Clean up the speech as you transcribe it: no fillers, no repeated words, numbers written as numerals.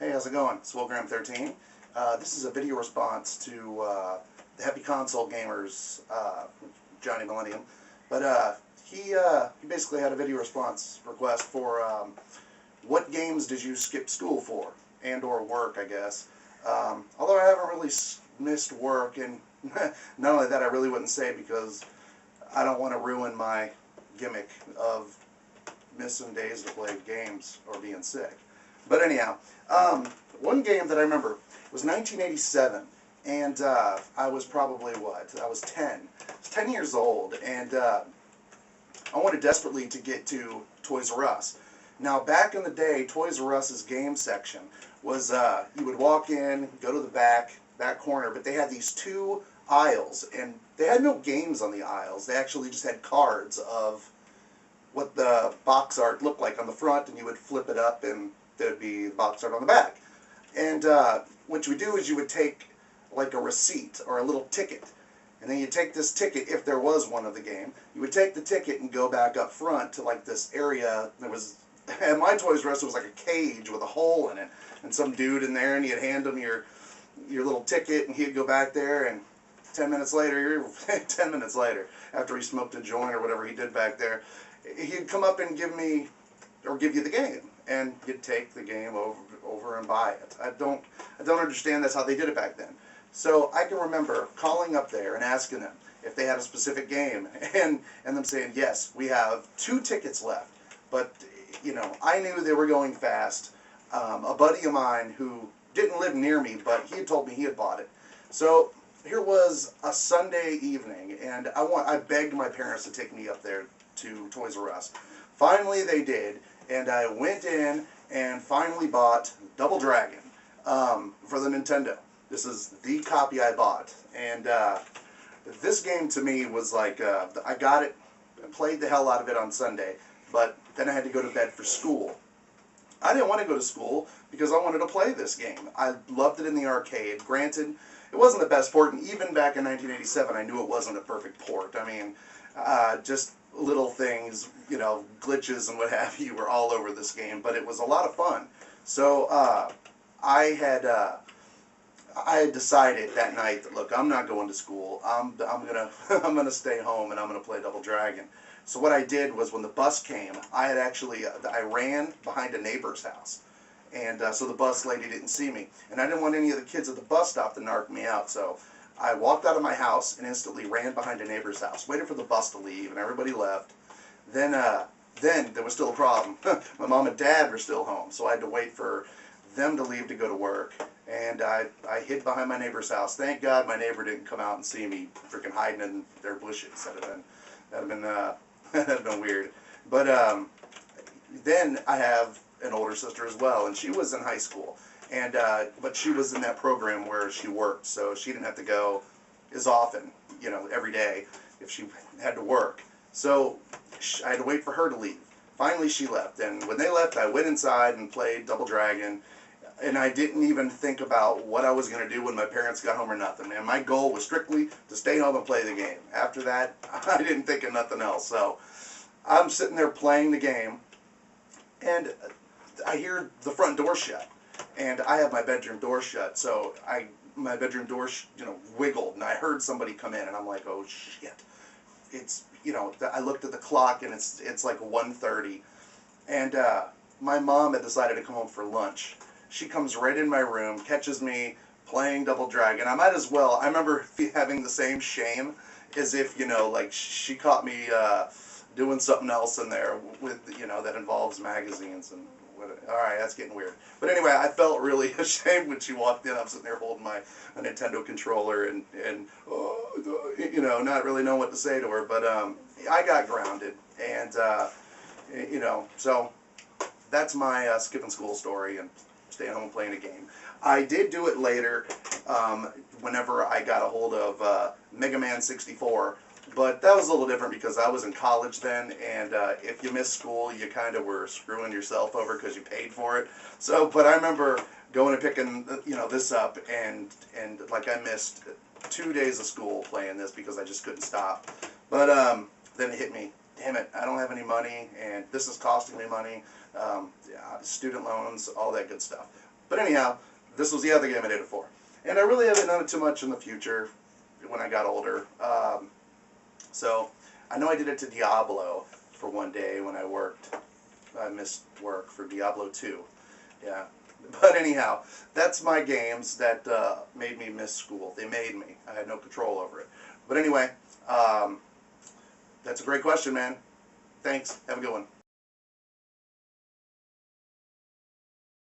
Hey, how's it going? It's Willgram13. This is a video response to the HappyConsoleGamer's Johnny Millennium. But he basically had a video response request for what games did you skip school for, and or work, I guess. Although I haven't really missed work, and not only that, I really wouldn't say because I don't want to ruin my gimmick of missing days to play games or being sick. But anyhow, one game that I remember was 1987, and I was probably, what, I was 10. I was 10 years old, and I wanted desperately to get to Toys R Us. Now, back in the day, Toys R Us's game section was, you would walk in, go to the back corner, but they had these two aisles, and they had no games on the aisles. They actually just had cards of what the box art looked like on the front, and you would flip it up, and there'd be box art on the back. And what you would do is you would take like a receipt or a little ticket, and then you take this ticket, if there was one of the game, you would take the ticket and go back up front to like this area. There was, at my Toys R Us, it was like a cage with a hole in it, and some dude in there, and you'd hand him your little ticket, and he'd go back there, and 10 minutes later, 10 minutes later, after he smoked a joint or whatever he did back there, he'd come up and give you the game, and you'd take the game over and buy it. I don't understand that's how they did it back then. So I can remember calling up there and asking them if they had a specific game, and them saying, yes, we have 2 tickets left. But, you know, I knew they were going fast. A buddy of mine who didn't live near me, but he had told me he had bought it. So here was a Sunday evening, and I begged my parents to take me up there to Toys R Us. Finally they did, and I went in and finally bought Double Dragon for the Nintendo. This is the copy I bought, and this game to me was like, I got it, played the hell out of it on Sunday, but then I had to go to bed for school. I didn't want to go to school because I wanted to play this game. I loved it in the arcade. Granted, it wasn't the best port, and even back in 1987, I knew it wasn't a perfect port. I mean, just little things, you know, glitches and what have you were all over this game, but it was a lot of fun. So I had decided that night that, look, I'm not going to school. I'm gonna stay home, and I'm gonna play Double Dragon. So what I did was, when the bus came, I ran behind a neighbor's house, and so the bus lady didn't see me, and I didn't want any of the kids at the bus stop to narc me out. So I walked out of my house and instantly ran behind a neighbor's house, waited for the bus to leave, and everybody left. Then there was still a problem. My mom and dad were still home, so I had to wait for them to leave to go to work. And I hid behind my neighbor's house. Thank God my neighbor didn't come out and see me freaking hiding in their bushes. That'd have been weird. But then I have an older sister as well, and she was in high school. And but she was in that program where she worked, so she didn't have to go as often, you know, every day if she had to work. So I had to wait for her to leave. Finally, she left, and when they left, I went inside and played Double Dragon, and I didn't even think about what I was going to do when my parents got home or nothing. And my goal was strictly to stay home and play the game. After that, I didn't think of nothing else. So I'm sitting there playing the game, and I hear the front door shut. And I have my bedroom door shut, so my bedroom door, wiggled, and I heard somebody come in, and I'm like, oh shit! It's, I looked at the clock, and it's like 1:30, and my mom had decided to come home for lunch. She comes right in my room, catches me playing Double Dragon. I might as well. I remember having the same shame as if, like she caught me doing something else in there with, that involves magazines and. Alright, that's getting weird. But anyway, I felt really ashamed when she walked in. I'm sitting there holding my Nintendo controller and not really knowing what to say to her. But I got grounded, and so that's my skipping school story and staying home playing a game. I did do it later whenever I got a hold of Mega Man 64. But that was a little different because I was in college then, and if you missed school, you kind of were screwing yourself over because you paid for it. So, but I remember going and picking, this up, and like I missed 2 days of school playing this because I just couldn't stop. But then it hit me. Damn it, I don't have any money, and this is costing me money. Student loans, all that good stuff. But anyhow, this was the other game I did it for. And I really haven't done it too much in the future when I got older. So I know I did it to Diablo for one day when I worked. I missed work for Diablo 2. Yeah. But anyhow, that's my games that made me miss school. They made me. I had no control over it. But anyway, that's a great question, man. Thanks. Have a good one.